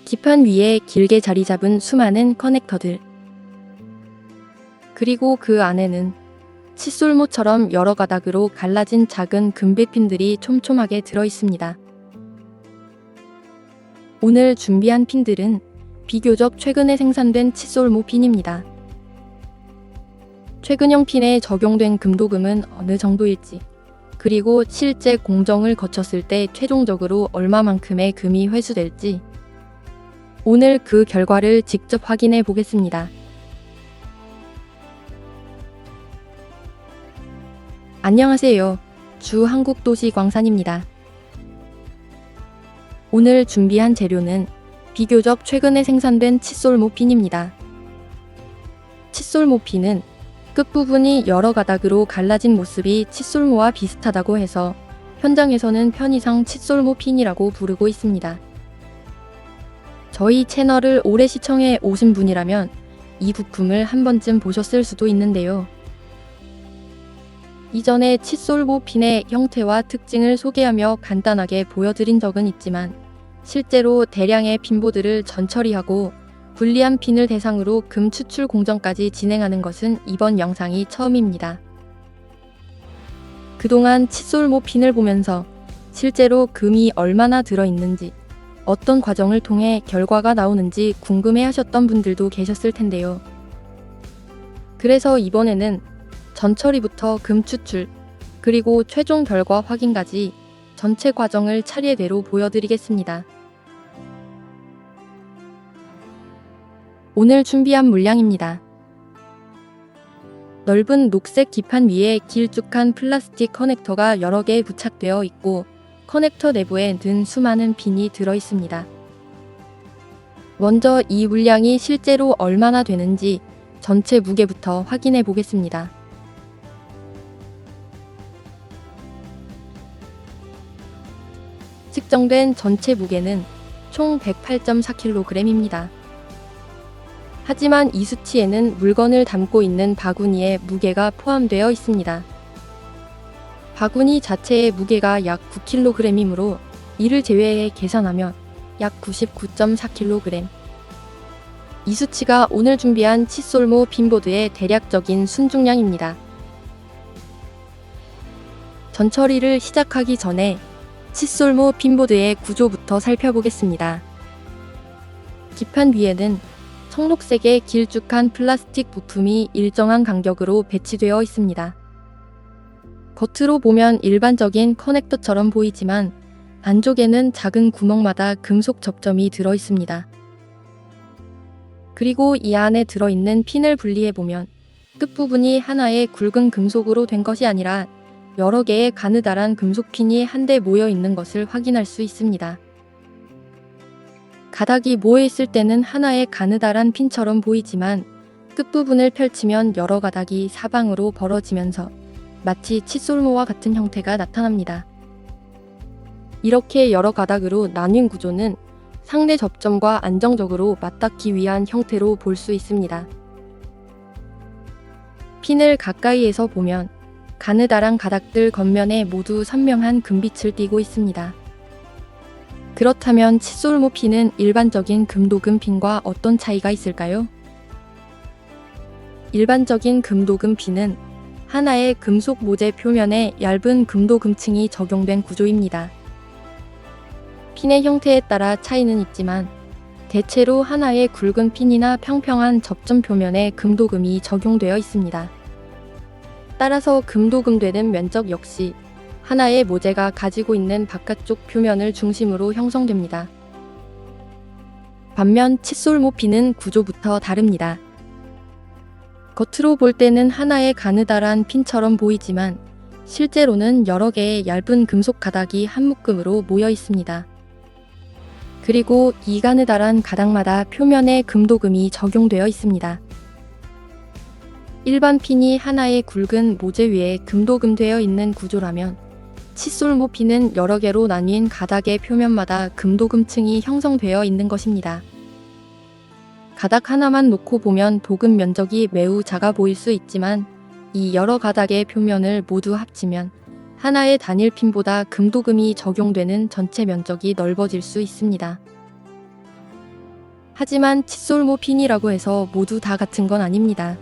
기판 위에 길게 자리 잡은 수많은 커넥터들. 그리고 그 안에는 칫솔모처럼 여러 가닥으로 갈라진 작은 금배핀들이 촘촘하게 들어 있습니다. 오늘 준비한 핀들은 비교적 최근에 생산된 칫솔모 핀입니다. 최근형 핀에 적용된 금도금은 어느 정도일지, 그리고 실제 공정을 거쳤을 때 최종적으로 얼마만큼의 금이 회수될지, 오늘 그 결과를 직접 확인해 보겠습니다. 안녕하세요. 주 한국도시광산입니다. 오늘 준비한 재료는 비교적 최근에 생산된 칫솔모 핀입니다. 칫솔모 핀은 끝부분이 여러 가닥으로 갈라진 모습이 칫솔모와 비슷하다고 해서 현장에서는 편의상 칫솔모 핀이라고 부르고 있습니다. 저희 채널을 오래 시청해 오신 분이라면 이 부품을 한 번쯤 보셨을 수도 있는데요. 이전에 칫솔모 핀의 형태와 특징을 소개하며 간단하게 보여드린 적은 있지만 실제로 대량의 핀보드를 전처리하고 분리한 핀을 대상으로 금 추출 공정까지 진행하는 것은 이번 영상이 처음입니다. 그동안 칫솔모 핀을 보면서 실제로 금이 얼마나 들어있는지, 어떤 과정을 통해 결과가 나오는지 궁금해하셨던 분들도 계셨을 텐데요. 그래서 이번에는 전처리부터 금 추출, 그리고 최종 결과 확인까지 전체 과정을 차례대로 보여드리겠습니다. 오늘 준비한 물량입니다. 넓은 녹색 기판 위에 길쭉한 플라스틱 커넥터가 여러 개 부착되어 있고 커넥터 내부에 는 수많은 핀이 들어 있습니다. 먼저 이 물량이 실제로 얼마나 되는지 전체 무게부터 확인해 보겠습니다. 측정된 전체 무게는 총 108.4kg입니다. 하지만 이 수치에는 물건을 담고 있는 바구니의 무게가 포함되어 있습니다. 바구니 자체의 무게가 약 9kg이므로 이를 제외해 계산하면 약 99.4kg. 이 수치가 오늘 준비한 칫솔모 핀보드의 대략적인 순중량입니다. 전처리를 시작하기 전에 칫솔모 핀보드의 구조부터 살펴보겠습니다. 기판 위에는 청록색의 길쭉한 플라스틱 부품이 일정한 간격으로 배치되어 있습니다. 겉으로 보면 일반적인 커넥터처럼 보이지만 안쪽에는 작은 구멍마다 금속 접점이 들어 있습니다. 그리고 이 안에 들어있는 핀을 분리해보면 끝부분이 하나의 굵은 금속으로 된 것이 아니라 여러 개의 가느다란 금속 핀이 한데 모여 있는 것을 확인할 수 있습니다. 가닥이 모여 있을 때는 하나의 가느다란 핀처럼 보이지만 끝부분을 펼치면 여러 가닥이 사방으로 벌어지면서 마치 칫솔모와 같은 형태가 나타납니다. 이렇게 여러 가닥으로 나뉜 구조는 상대 접점과 안정적으로 맞닿기 위한 형태로 볼 수 있습니다. 핀을 가까이에서 보면 가느다란 가닥들 겉면에 모두 선명한 금빛을 띠고 있습니다. 그렇다면 칫솔모 핀은 일반적인 금도금 핀과 어떤 차이가 있을까요? 일반적인 금도금 핀은 하나의 금속 모재 표면에 얇은 금도금층이 적용된 구조입니다. 핀의 형태에 따라 차이는 있지만 대체로 하나의 굵은 핀이나 평평한 접점 표면에 금도금이 적용되어 있습니다. 따라서 금도금되는 면적 역시 하나의 모재가 가지고 있는 바깥쪽 표면을 중심으로 형성됩니다. 반면 칫솔모 핀은 구조부터 다릅니다. 겉으로 볼 때는 하나의 가느다란 핀처럼 보이지만 실제로는 여러 개의 얇은 금속 가닥이 한 묶음으로 모여 있습니다. 그리고 이 가느다란 가닥마다 표면에 금도금이 적용되어 있습니다. 일반 핀이 하나의 굵은 모재 위에 금도금되어 있는 구조라면 칫솔모 핀은 여러 개로 나뉜 가닥의 표면마다 금도금층이 형성되어 있는 것입니다. 가닥 하나만 놓고 보면 도금 면적이 매우 작아 보일 수 있지만 이 여러 가닥의 표면을 모두 합치면 하나의 단일 핀보다 금도금이 적용되는 전체 면적이 넓어질 수 있습니다. 하지만 칫솔모핀이라고 해서 모두 다 같은 건 아닙니다.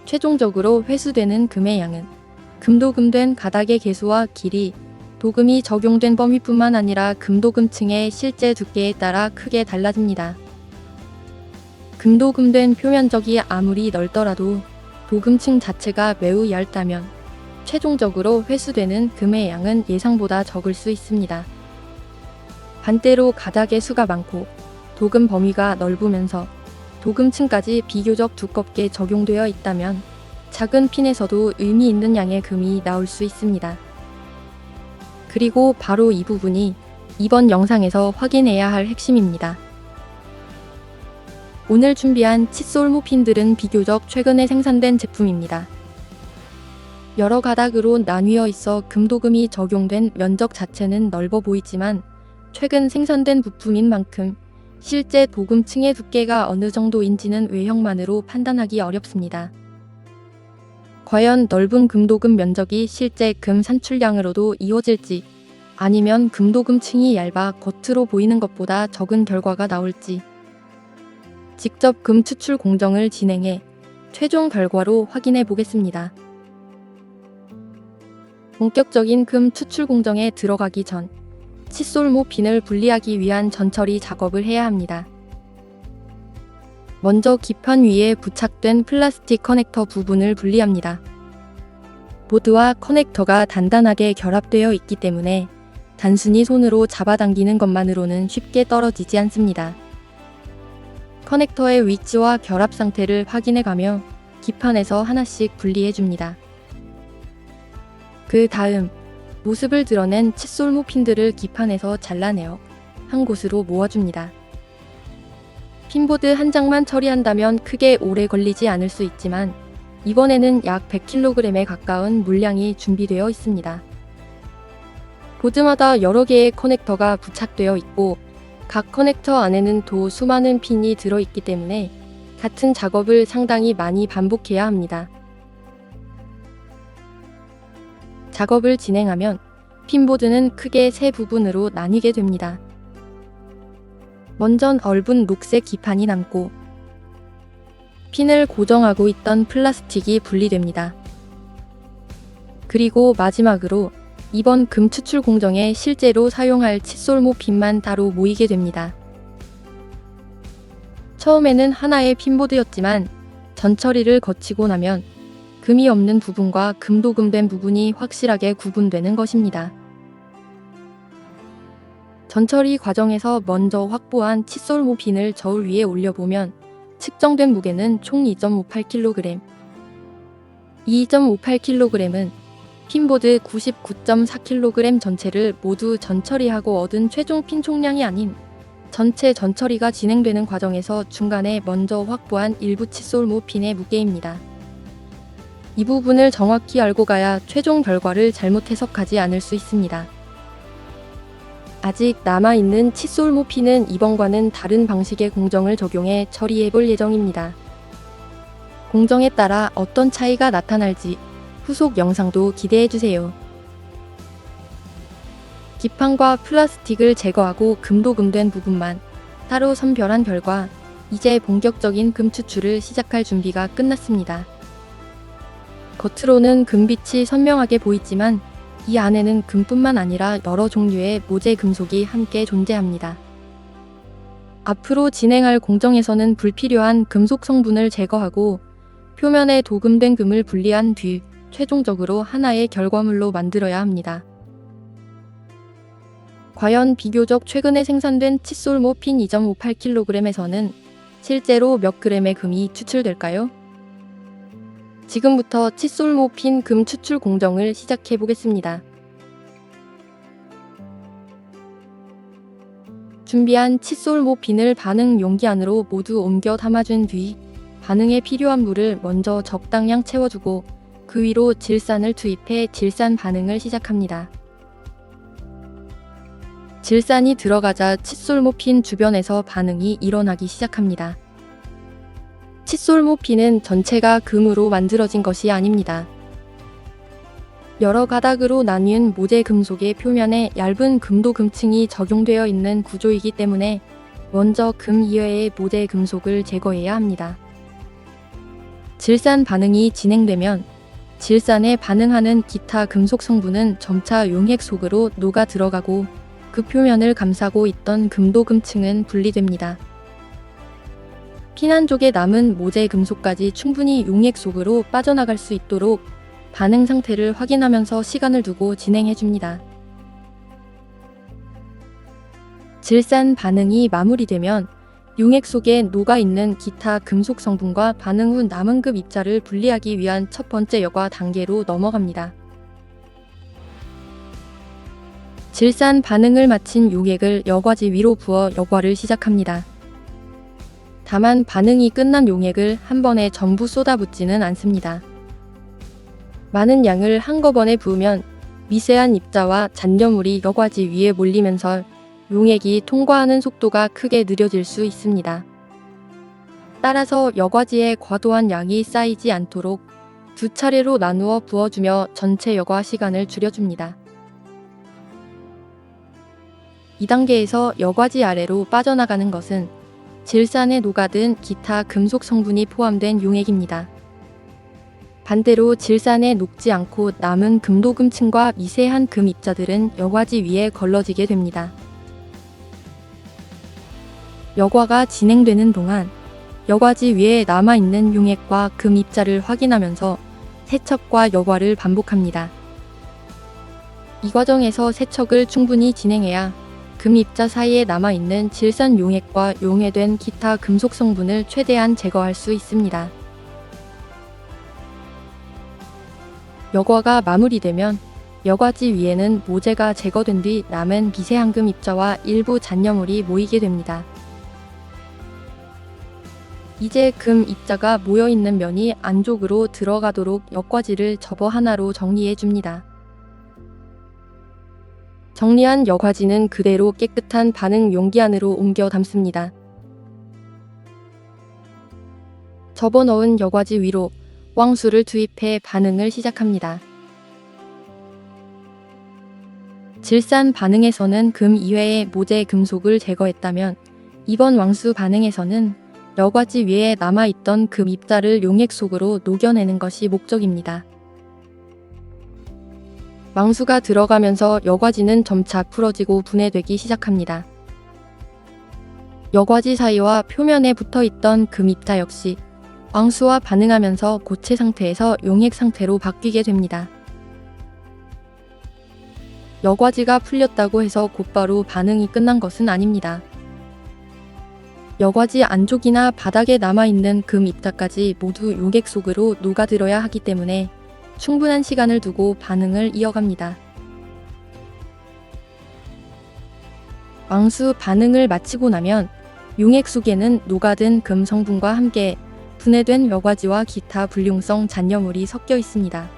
최종적으로 회수되는 금의 양은 금도금된 가닥의 개수와 길이, 도금이 적용된 범위뿐만 아니라 금도금층의 실제 두께에 따라 크게 달라집니다. 금도금된 표면적이 아무리 넓더라도 도금층 자체가 매우 얇다면 최종적으로 회수되는 금의 양은 예상보다 적을 수 있습니다. 반대로 가닥의 수가 많고 도금 범위가 넓으면서 도금층까지 비교적 두껍게 적용되어 있다면 작은 핀에서도 의미 있는 양의 금이 나올 수 있습니다. 그리고 바로 이 부분이 이번 영상에서 확인해야 할 핵심입니다. 오늘 준비한 칫솔모핀들은 비교적 최근에 생산된 제품입니다. 여러 가닥으로 나뉘어 있어 금도금이 적용된 면적 자체는 넓어 보이지만 최근 생산된 부품인 만큼 실제 도금층의 두께가 어느 정도인지는 외형만으로 판단하기 어렵습니다. 과연 넓은 금도금 면적이 실제 금 산출량으로도 이어질지, 아니면 금도금층이 얇아 겉으로 보이는 것보다 적은 결과가 나올지, 직접 금 추출 공정을 진행해 최종 결과로 확인해 보겠습니다. 본격적인 금 추출 공정에 들어가기 전 칫솔모핀을 분리하기 위한 전처리 작업을 해야 합니다. 먼저 기판 위에 부착된 플라스틱 커넥터 부분을 분리합니다. 보드와 커넥터가 단단하게 결합되어 있기 때문에 단순히 손으로 잡아당기는 것만으로는 쉽게 떨어지지 않습니다. 커넥터의 위치와 결합 상태를 확인해가며 기판에서 하나씩 분리해줍니다. 그 다음 모습을 드러낸 칫솔모핀들을 기판에서 잘라내어 한 곳으로 모아줍니다. 핀보드 한 장만 처리한다면 크게 오래 걸리지 않을 수 있지만 이번에는 약 100kg에 가까운 물량이 준비되어 있습니다. 보드마다 여러 개의 커넥터가 부착되어 있고 각 커넥터 안에는 또 수많은 핀이 들어있기 때문에 같은 작업을 상당히 많이 반복해야 합니다. 작업을 진행하면 핀보드는 크게 세 부분으로 나뉘게 됩니다. 먼저 넓은 녹색 기판이 남고 핀을 고정하고 있던 플라스틱이 분리됩니다. 그리고 마지막으로 이번 금 추출 공정에 실제로 사용할 칫솔모핀만 따로 모이게 됩니다. 처음에는 하나의 핀보드였지만 전처리를 거치고 나면 금이 없는 부분과 금도금된 부분이 확실하게 구분되는 것입니다. 전처리 과정에서 먼저 확보한 칫솔모핀을 저울 위에 올려보면 측정된 무게는 총 2.58kg. 2.58kg은 핀보드 99.4kg 전체를 모두 전처리하고 얻은 최종 핀 총량이 아닌 전체 전처리가 진행되는 과정에서 중간에 먼저 확보한 일부 칫솔모핀의 무게입니다. 이 부분을 정확히 알고 가야 최종 결과를 잘못 해석하지 않을 수 있습니다. 아직 남아있는 칫솔모핀은 이번과는 다른 방식의 공정을 적용해 처리해 볼 예정입니다. 공정에 따라 어떤 차이가 나타날지 후속 영상도 기대해 주세요. 기판과 플라스틱을 제거하고 금도금된 부분만 따로 선별한 결과 이제 본격적인 금 추출을 시작할 준비가 끝났습니다. 겉으로는 금빛이 선명하게 보이지만 이 안에는 금뿐만 아니라 여러 종류의 모재 금속이 함께 존재합니다. 앞으로 진행할 공정에서는 불필요한 금속 성분을 제거하고 표면에 도금된 금을 분리한 뒤 최종적으로 하나의 결과물로 만들어야 합니다. 과연 비교적 최근에 생산된 칫솔모핀 2.58kg에서는 실제로 몇 그램의 금이 추출될까요? 지금부터 칫솔모핀 금 추출 공정을 시작해 보겠습니다. 준비한 칫솔모핀을 반응 용기 안으로 모두 옮겨 담아준 뒤 반응에 필요한 물을 먼저 적당량 채워주고 그 위로 질산을 투입해 질산 반응을 시작합니다. 질산이 들어가자 칫솔모핀 주변에서 반응이 일어나기 시작합니다. 칫솔모핀은 전체가 금으로 만들어진 것이 아닙니다. 여러 가닥으로 나뉜 모재 금속의 표면에 얇은 금도금층이 적용되어 있는 구조이기 때문에 먼저 금 이외의 모재 금속을 제거해야 합니다. 질산 반응이 진행되면 질산에 반응하는 기타 금속 성분은 점차 용액 속으로 녹아 들어가고 그 표면을 감싸고 있던 금도금층은 분리됩니다. 피난족에 남은 모재 금속까지 충분히 용액 속으로 빠져나갈 수 있도록 반응 상태를 확인하면서 시간을 두고 진행해 줍니다. 질산 반응이 마무리되면 용액 속에 녹아있는 기타 금속 성분과 반응 후 남은 금 입자를 분리하기 위한 첫 번째 여과 단계로 넘어갑니다. 질산 반응을 마친 용액을 여과지 위로 부어 여과를 시작합니다. 다만 반응이 끝난 용액을 한 번에 전부 쏟아붓지는 않습니다. 많은 양을 한꺼번에 부으면 미세한 입자와 잔여물이 여과지 위에 몰리면서 용액이 통과하는 속도가 크게 느려질 수 있습니다. 따라서 여과지에 과도한 양이 쌓이지 않도록 두 차례로 나누어 부어주며 전체 여과 시간을 줄여줍니다. 2단계에서 여과지 아래로 빠져나가는 것은 질산에 녹아든 기타 금속 성분이 포함된 용액입니다. 반대로 질산에 녹지 않고 남은 금도금층과 미세한 금 입자들은 여과지 위에 걸러지게 됩니다. 여과가 진행되는 동안 여과지 위에 남아있는 용액과 금 입자를 확인하면서 세척과 여과를 반복합니다. 이 과정에서 세척을 충분히 진행해야 금 입자 사이에 남아있는 질산 용액과 용해된 기타 금속 성분을 최대한 제거할 수 있습니다. 여과가 마무리되면 여과지 위에는 모재가 제거된 뒤 남은 미세한 금 입자와 일부 잔여물이 모이게 됩니다. 이제 금 입자가 모여있는 면이 안쪽으로 들어가도록 여과지를 접어 하나로 정리해 줍니다. 정리한 여과지는 그대로 깨끗한 반응 용기 안으로 옮겨 담습니다. 접어 넣은 여과지 위로 왕수를 투입해 반응을 시작합니다. 질산 반응에서는 금 이외의 모재 금속을 제거했다면 이번 왕수 반응에서는 여과지 위에 남아있던 금 입자를 용액 속으로 녹여내는 것이 목적입니다. 왕수가 들어가면서 여과지는 점차 풀어지고 분해되기 시작합니다. 여과지 사이와 표면에 붙어있던 금 입자 역시 왕수와 반응하면서 고체 상태에서 용액 상태로 바뀌게 됩니다. 여과지가 풀렸다고 해서 곧바로 반응이 끝난 것은 아닙니다. 여과지 안쪽이나 바닥에 남아있는 금 입자까지 모두 용액 속으로 녹아들어야 하기 때문에 충분한 시간을 두고 반응을 이어갑니다. 왕수 반응을 마치고 나면 용액 속에는 녹아든 금 성분과 함께 분해된 여과지와 기타 불용성 잔여물이 섞여 있습니다.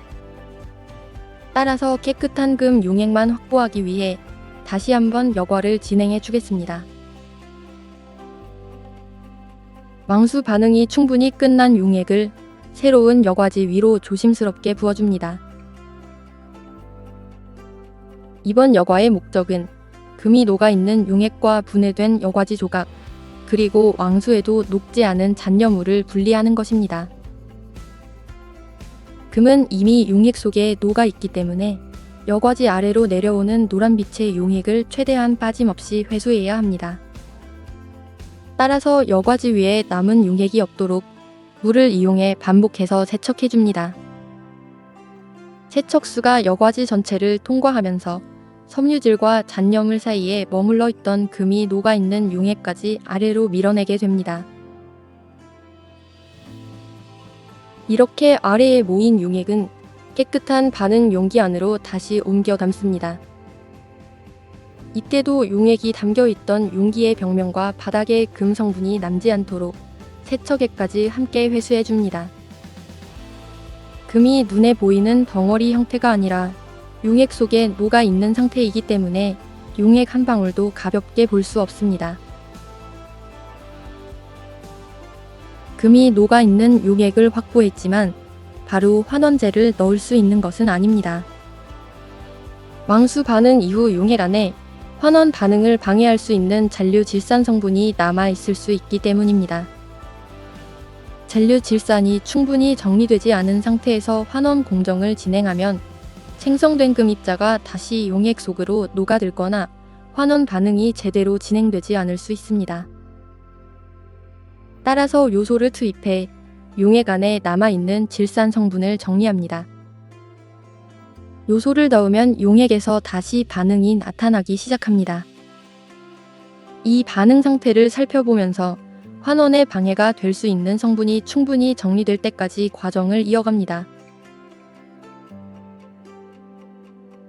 따라서 깨끗한 금 용액만 확보하기 위해 다시 한번 여과를 진행해 주겠습니다. 왕수 반응이 충분히 끝난 용액을 새로운 여과지 위로 조심스럽게 부어줍니다. 이번 여과의 목적은 금이 녹아있는 용액과 분해된 여과지 조각, 그리고 왕수에도 녹지 않은 잔여물을 분리하는 것입니다. 금은 이미 용액 속에 녹아있기 때문에 여과지 아래로 내려오는 노란빛의 용액을 최대한 빠짐없이 회수해야 합니다. 따라서 여과지 위에 남은 용액이 없도록 물을 이용해 반복해서 세척해줍니다. 세척수가 여과지 전체를 통과하면서 섬유질과 잔여물 사이에 머물러 있던 금이 녹아있는 용액까지 아래로 밀어내게 됩니다. 이렇게 아래에 모인 용액은 깨끗한 반응 용기 안으로 다시 옮겨 담습니다. 이때도 용액이 담겨있던 용기의 벽면과 바닥에 금 성분이 남지 않도록 세척액까지 함께 회수해줍니다. 금이 눈에 보이는 덩어리 형태가 아니라 용액 속에 녹아있는 상태이기 때문에 용액 한 방울도 가볍게 볼 수 없습니다. 금이 녹아있는 용액을 확보했지만 바로 환원제를 넣을 수 있는 것은 아닙니다. 왕수 반응 이후 용액 안에 환원 반응을 방해할 수 있는 잔류 질산 성분이 남아 있을 수 있기 때문입니다. 잔류 질산이 충분히 정리되지 않은 상태에서 환원 공정을 진행하면 생성된 금입자가 다시 용액 속으로 녹아들거나 환원 반응이 제대로 진행되지 않을 수 있습니다. 따라서 요소를 투입해 용액 안에 남아있는 질산 성분을 정리합니다. 요소를 넣으면 용액에서 다시 반응이 나타나기 시작합니다. 이 반응 상태를 살펴보면서 환원에 방해가 될 수 있는 성분이 충분히 정리될 때까지 과정을 이어갑니다.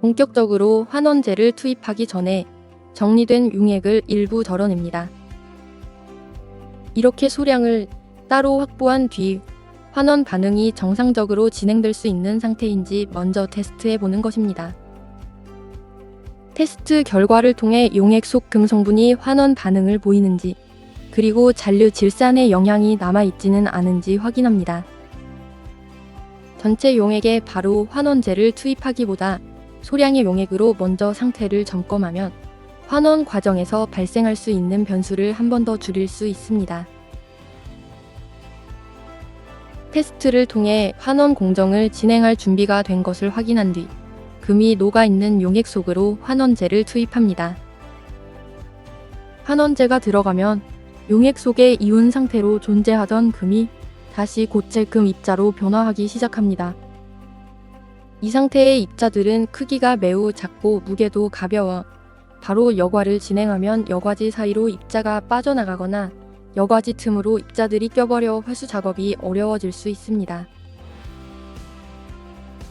본격적으로 환원제를 투입하기 전에 정리된 용액을 일부 덜어냅니다. 이렇게 소량을 따로 확보한 뒤 환원 반응이 정상적으로 진행될 수 있는 상태인지 먼저 테스트해 보는 것입니다. 테스트 결과를 통해 용액 속 금 성분이 환원 반응을 보이는지, 그리고 잔류 질산에 영향이 남아있지는 않은지 확인합니다. 전체 용액에 바로 환원제를 투입하기보다 소량의 용액으로 먼저 상태를 점검하면 환원 과정에서 발생할 수 있는 변수를 한 번 더 줄일 수 있습니다. 테스트를 통해 환원 공정을 진행할 준비가 된 것을 확인한 뒤 금이 녹아있는 용액 속으로 환원제를 투입합니다. 환원제가 들어가면 용액 속의 이온 상태로 존재하던 금이 다시 고체 금 입자로 변화하기 시작합니다. 이 상태의 입자들은 크기가 매우 작고 무게도 가벼워 바로 여과를 진행하면 여과지 사이로 입자가 빠져나가거나 여과지 틈으로 입자들이 껴버려 회수 작업이 어려워질 수 있습니다.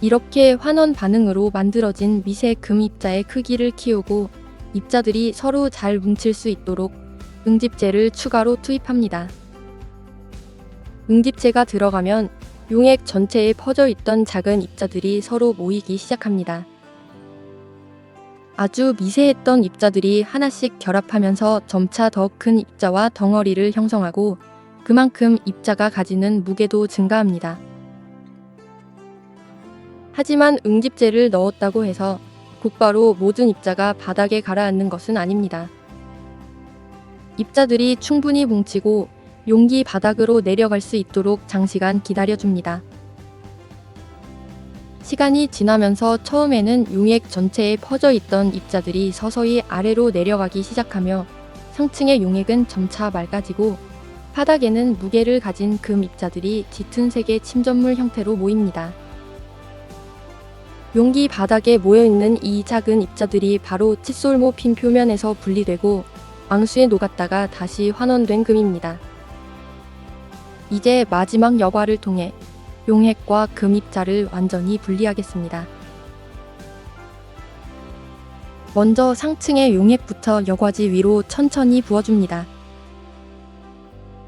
이렇게 환원 반응으로 만들어진 미세 금 입자의 크기를 키우고 입자들이 서로 잘 뭉칠 수 있도록 응집제를 추가로 투입합니다. 응집제가 들어가면 용액 전체에 퍼져 있던 작은 입자들이 서로 모이기 시작합니다. 아주 미세했던 입자들이 하나씩 결합하면서 점차 더 큰 입자와 덩어리를 형성하고 그만큼 입자가 가지는 무게도 증가합니다. 하지만 응집제를 넣었다고 해서 곧바로 모든 입자가 바닥에 가라앉는 것은 아닙니다. 입자들이 충분히 뭉치고 용기 바닥으로 내려갈 수 있도록 장시간 기다려줍니다. 시간이 지나면서 처음에는 용액 전체에 퍼져 있던 입자들이 서서히 아래로 내려가기 시작하며 상층의 용액은 점차 맑아지고 바닥에는 무게를 가진 금 입자들이 짙은 색의 침전물 형태로 모입니다. 용기 바닥에 모여있는 이 작은 입자들이 바로 칫솔모 핀 표면에서 분리되고 앙수에 녹았다가 다시 환원된 금입니다. 이제 마지막 여과를 통해 용액과 금 입자를 완전히 분리하겠습니다. 먼저 상층의 용액부터 여과지 위로 천천히 부어줍니다.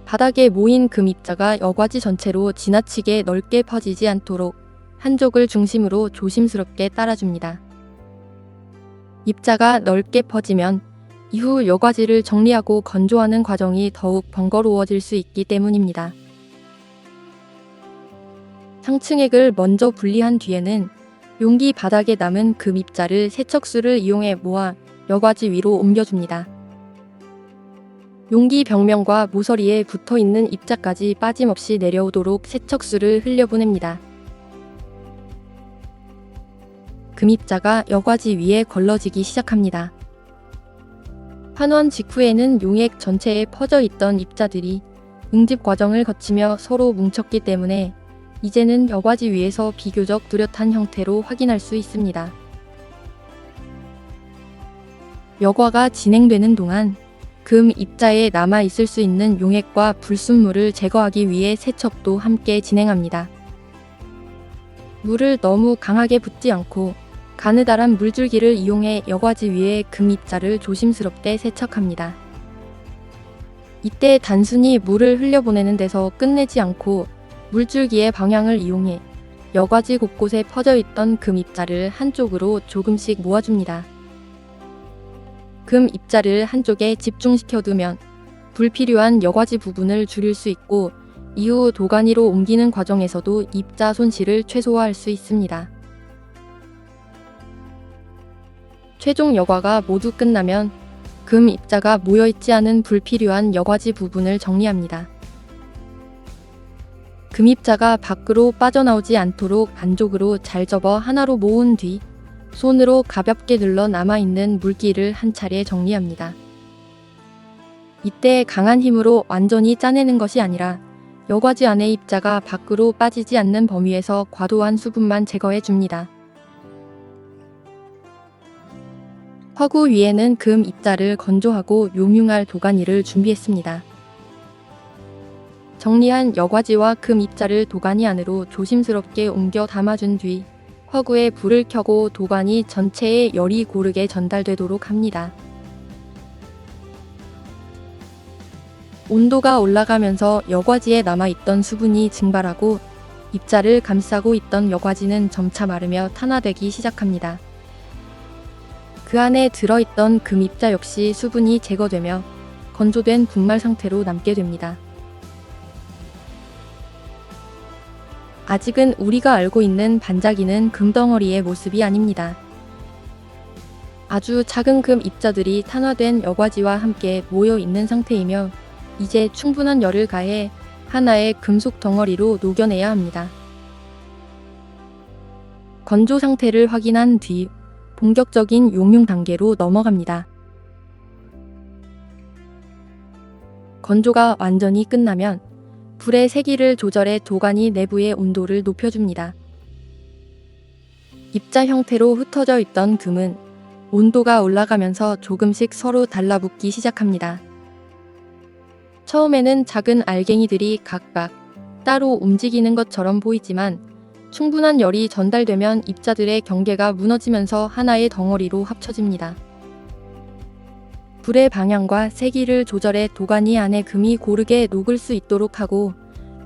바닥에 모인 금 입자가 여과지 전체로 지나치게 넓게 퍼지지 않도록 한쪽을 중심으로 조심스럽게 따라줍니다. 입자가 넓게 퍼지면 이후 여과지를 정리하고 건조하는 과정이 더욱 번거로워질 수 있기 때문입니다. 상층액을 먼저 분리한 뒤에는 용기 바닥에 남은 금 입자를 세척술을 이용해 모아 여과지 위로 옮겨줍니다. 용기 벽면과 모서리에 붙어있는 입자까지 빠짐없이 내려오도록 세척술을 흘려보냅니다. 금 입자가 여과지 위에 걸러지기 시작합니다. 환원 직후에는 용액 전체에 퍼져 있던 입자들이 응집 과정을 거치며 서로 뭉쳤기 때문에 이제는 여과지 위에서 비교적 뚜렷한 형태로 확인할 수 있습니다. 여과가 진행되는 동안 금 입자에 남아 있을 수 있는 용액과 불순물을 제거하기 위해 세척도 함께 진행합니다. 물을 너무 강하게 붓지 않고 가느다란 물줄기를 이용해 여과지 위에 금 입자를 조심스럽게 세척합니다. 이때 단순히 물을 흘려보내는 데서 끝내지 않고 물줄기의 방향을 이용해 여과지 곳곳에 퍼져 있던 금 입자를 한쪽으로 조금씩 모아줍니다. 금 입자를 한쪽에 집중시켜두면 불필요한 여과지 부분을 줄일 수 있고 이후 도가니로 옮기는 과정에서도 입자 손실을 최소화할 수 있습니다. 최종 여과가 모두 끝나면 금 입자가 모여있지 않은 불필요한 여과지 부분을 정리합니다. 금 입자가 밖으로 빠져나오지 않도록 안쪽으로 잘 접어 하나로 모은 뒤 손으로 가볍게 눌러 남아있는 물기를 한 차례 정리합니다. 이때 강한 힘으로 완전히 짜내는 것이 아니라 여과지 안의 입자가 밖으로 빠지지 않는 범위에서 과도한 수분만 제거해 줍니다. 화구 위에는 금 입자를 건조하고 용융할 도가니를 준비했습니다. 정리한 여과지와 금 입자를 도가니 안으로 조심스럽게 옮겨 담아준 뒤 화구에 불을 켜고 도가니 전체에 열이 고르게 전달되도록 합니다. 온도가 올라가면서 여과지에 남아있던 수분이 증발하고 입자를 감싸고 있던 여과지는 점차 마르며 탄화되기 시작합니다. 그 안에 들어있던 금 입자 역시 수분이 제거되며 건조된 분말 상태로 남게 됩니다. 아직은 우리가 알고 있는 반짝이는 금덩어리의 모습이 아닙니다. 아주 작은 금 입자들이 탄화된 여과지와 함께 모여 있는 상태이며 이제 충분한 열을 가해 하나의 금속 덩어리로 녹여내야 합니다. 건조 상태를 확인한 뒤 본격적인 용융 단계로 넘어갑니다. 건조가 완전히 끝나면 불의 세기를 조절해 도가니 내부의 온도를 높여줍니다. 입자 형태로 흩어져 있던 금은 온도가 올라가면서 조금씩 서로 달라붙기 시작합니다. 처음에는 작은 알갱이들이 각각 따로 움직이는 것처럼 보이지만 충분한 열이 전달되면 입자들의 경계가 무너지면서 하나의 덩어리로 합쳐집니다. 불의 방향과 세기를 조절해 도가니 안에 금이 고르게 녹을 수 있도록 하고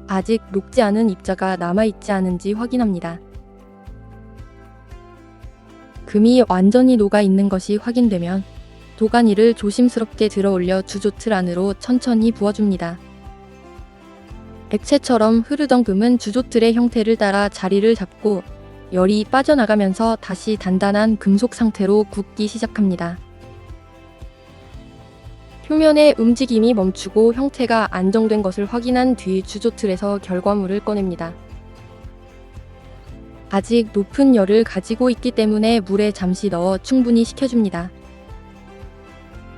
아직 녹지 않은 입자가 남아있지 않은지 확인합니다. 금이 완전히 녹아 있는 것이 확인되면 도가니를 조심스럽게 들어올려 주조틀 안으로 천천히 부어줍니다. 액체처럼 흐르던 금은 주조틀의 형태를 따라 자리를 잡고 열이 빠져나가면서 다시 단단한 금속 상태로 굳기 시작합니다. 표면의 움직임이 멈추고 형태가 안정된 것을 확인한 뒤 주조틀에서 결과물을 꺼냅니다. 아직 높은 열을 가지고 있기 때문에 물에 잠시 넣어 충분히 식혀줍니다.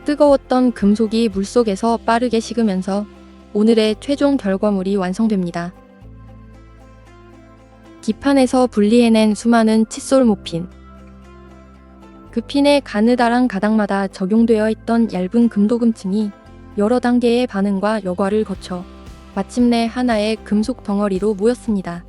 뜨거웠던 금속이 물속에서 빠르게 식으면서 오늘의 최종 결과물이 완성됩니다. 기판에서 분리해낸 수많은 칫솔 모핀. 그 핀의 가느다란 가닥마다 적용되어 있던 얇은 금도금층이 여러 단계의 반응과 여과를 거쳐 마침내 하나의 금속 덩어리로 모였습니다.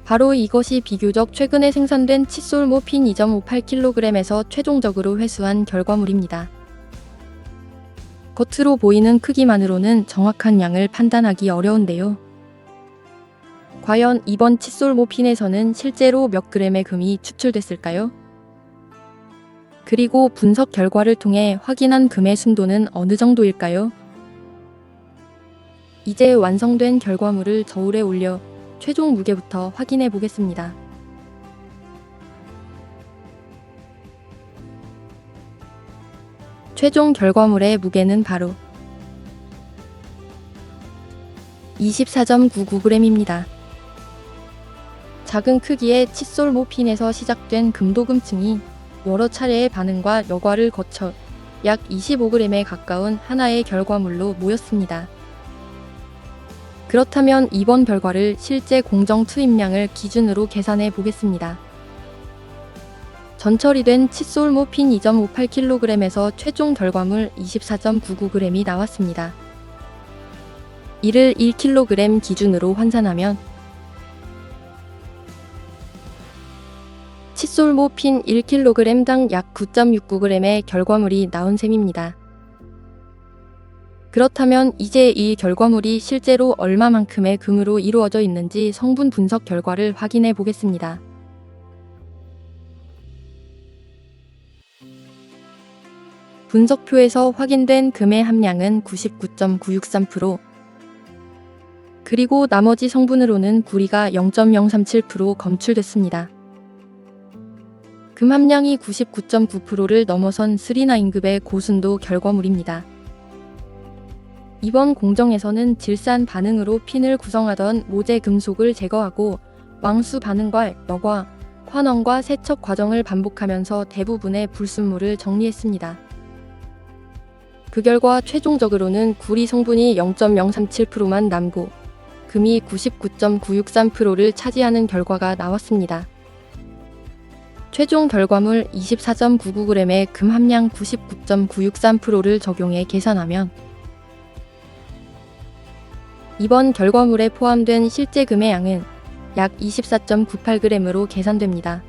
바로 이것이 비교적 최근에 생산된 칫솔 모핀 2.58kg에서 최종적으로 회수한 결과물입니다. 겉으로 보이는 크기만으로는 정확한 양을 판단하기 어려운데요. 과연 이번 칫솔 모핀에서는 실제로 몇 그램의 금이 추출됐을까요? 그리고 분석 결과를 통해 확인한 금의 순도는 어느 정도일까요? 이제 완성된 결과물을 저울에 올려 최종 무게부터 확인해 보겠습니다. 최종 결과물의 무게는 바로 24.99g입니다. 작은 크기의 칫솔 모핀에서 시작된 금도금층이 여러 차례의 반응과 여과를 거쳐 약 25g에 가까운 하나의 결과물로 모였습니다. 그렇다면 이번 결과를 실제 공정 투입량을 기준으로 계산해 보겠습니다. 전처리된 칫솔 모핀 2.58kg에서 최종 결과물 24.99g이 나왔습니다. 이를 1kg 기준으로 환산하면 칫솔 모핀 1kg당 약 9.69g의 결과물이 나온 셈입니다. 그렇다면 이제 이 결과물이 실제로 얼마만큼의 금으로 이루어져 있는지 성분 분석 결과를 확인해 보겠습니다. 분석표에서 확인된 금의 함량은 99.963%, 그리고 나머지 성분으로는 구리가 0.037% 검출됐습니다. 금 함량이 99.9%를 넘어선 스리나인급의 고순도 결과물입니다. 이번 공정에서는 질산 반응으로 핀을 구성하던 모재 금속을 제거하고 왕수 반응과 여과, 환원과 세척 과정을 반복하면서 대부분의 불순물을 정리했습니다. 그 결과 최종적으로는 구리 성분이 0.037%만 남고 금이 99.963%를 차지하는 결과가 나왔습니다. 최종 결과물 24.99g의 금 함량 99.963%를 적용해 계산하면 이번 결과물에 포함된 실제 금의 양은 약 24.98g으로 계산됩니다.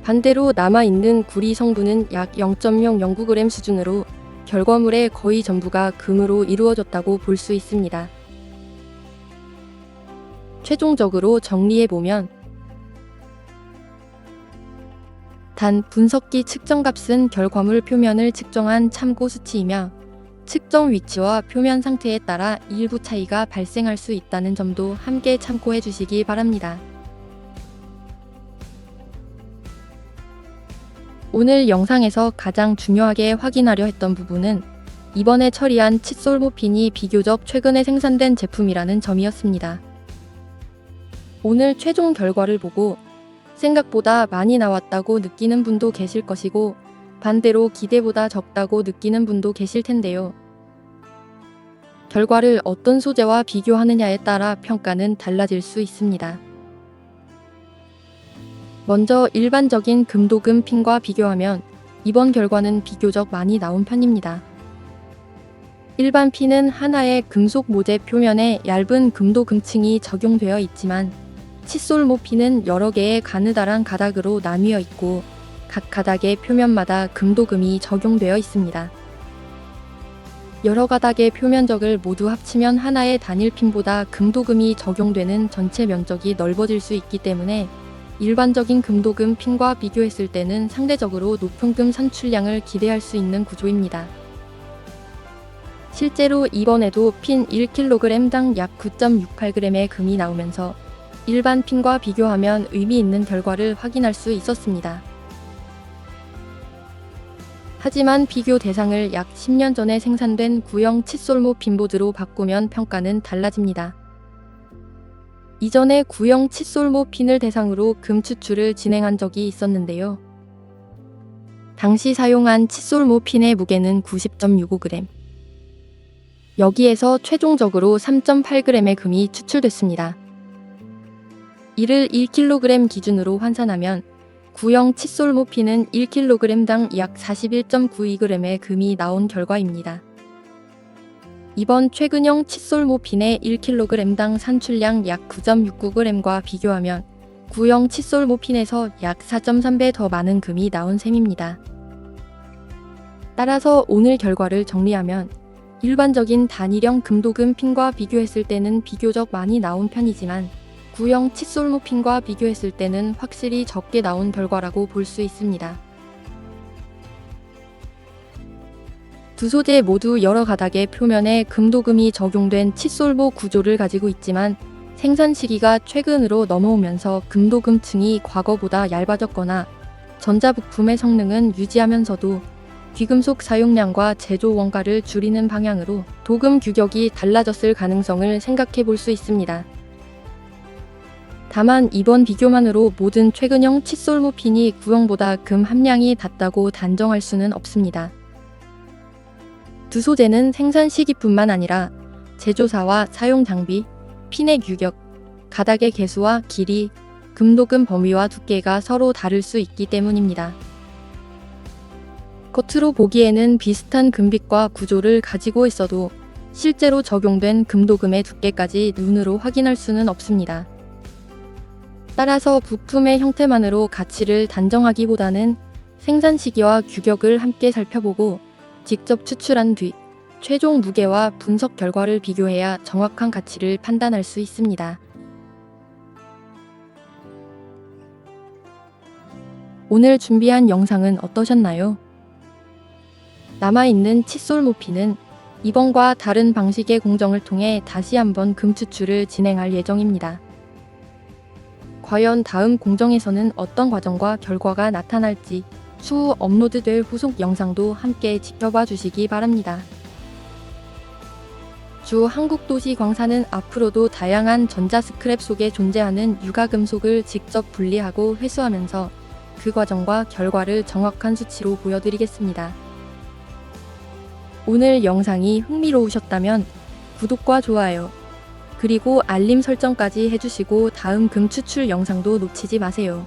반대로 남아있는 구리 성분은 약 0.009g 수준으로 결과물의 거의 전부가 금으로 이루어졌다고 볼 수 있습니다. 최종적으로 정리해보면 단 분석기 측정값은 결과물 표면을 측정한 참고 수치이며 측정 위치와 표면 상태에 따라 일부 차이가 발생할 수 있다는 점도 함께 참고해 주시기 바랍니다. 오늘 영상에서 가장 중요하게 확인하려 했던 부분은 이번에 처리한 칫솔모핀이 비교적 최근에 생산된 제품이라는 점이었습니다. 오늘 최종 결과를 보고 생각보다 많이 나왔다고 느끼는 분도 계실 것이고 반대로 기대보다 적다고 느끼는 분도 계실 텐데요. 결과를 어떤 소재와 비교하느냐에 따라 평가는 달라질 수 있습니다. 먼저 일반적인 금도금 핀과 비교하면 이번 결과는 비교적 많이 나온 편입니다. 일반 핀은 하나의 금속 모재 표면에 얇은 금도금층이 적용되어 있지만 칫솔모핀은 여러 개의 가느다란 가닥으로 나뉘어 있고 각 가닥의 표면마다 금도금이 적용되어 있습니다. 여러 가닥의 표면적을 모두 합치면 하나의 단일 핀보다 금도금이 적용되는 전체 면적이 넓어질 수 있기 때문에 일반적인 금도금 핀과 비교했을 때는 상대적으로 높은 금 산출량을 기대할 수 있는 구조입니다. 실제로 이번에도 핀 1kg당 약 9.68g의 금이 나오면서 일반 핀과 비교하면 의미 있는 결과를 확인할 수 있었습니다. 하지만 비교 대상을 약 10년 전에 생산된 구형 칫솔모 핀보드로 바꾸면 평가는 달라집니다. 이전에 구형 칫솔모 핀을 대상으로 금 추출을 진행한 적이 있었는데요. 당시 사용한 칫솔모 핀의 무게는 90.65g. 여기에서 최종적으로 3.8g의 금이 추출됐습니다. 이를 1kg 기준으로 환산하면 구형 칫솔모 핀은 1kg당 약 41.92g의 금이 나온 결과입니다. 이번 최근형 칫솔모 핀의 1kg당 산출량 약 9.69g과 비교하면 구형 칫솔모 핀에서 약 4.3배 더 많은 금이 나온 셈입니다. 따라서 오늘 결과를 정리하면 일반적인 단일형 금도금 핀과 비교했을 때는 비교적 많이 나온 편이지만 구형 칫솔모 핀과 비교했을 때는 확실히 적게 나온 결과라고 볼 수 있습니다. 두 소재 모두 여러 가닥의 표면에 금도금이 적용된 칫솔모 구조를 가지고 있지만 생산 시기가 최근으로 넘어오면서 금도금층이 과거보다 얇아졌거나 전자부품의 성능은 유지하면서도 귀금속 사용량과 제조 원가를 줄이는 방향으로 도금 규격이 달라졌을 가능성을 생각해 볼 수 있습니다. 다만 이번 비교만으로 모든 최근형 칫솔모 핀이 구형보다 금 함량이 낮다고 단정할 수는 없습니다. 두 소재는 생산 시기뿐만 아니라 제조사와 사용 장비, 핀의 규격, 가닥의 개수와 길이, 금도금 범위와 두께가 서로 다를 수 있기 때문입니다. 겉으로 보기에는 비슷한 금빛과 구조를 가지고 있어도 실제로 적용된 금도금의 두께까지 눈으로 확인할 수는 없습니다. 따라서 부품의 형태만으로 가치를 단정하기보다는 생산 시기와 규격을 함께 살펴보고 직접 추출한 뒤 최종 무게와 분석 결과를 비교해야 정확한 가치를 판단할 수 있습니다. 오늘 준비한 영상은 어떠셨나요? 남아있는 칫솔모 핀은 이번과 다른 방식의 공정을 통해 다시 한번 금 추출을 진행할 예정입니다. 과연 다음 공정에서는 어떤 과정과 결과가 나타날지 추후 업로드될 후속 영상도 함께 지켜봐 주시기 바랍니다. 주 한국도시광사는 앞으로도 다양한 전자 스크랩 속에 존재하는 유가금속을 직접 분리하고 회수하면서 그 과정과 결과를 정확한 수치로 보여드리겠습니다. 오늘 영상이 흥미로우셨다면 구독과 좋아요, 그리고 알림 설정까지 해주시고 다음 금 추출 영상도 놓치지 마세요.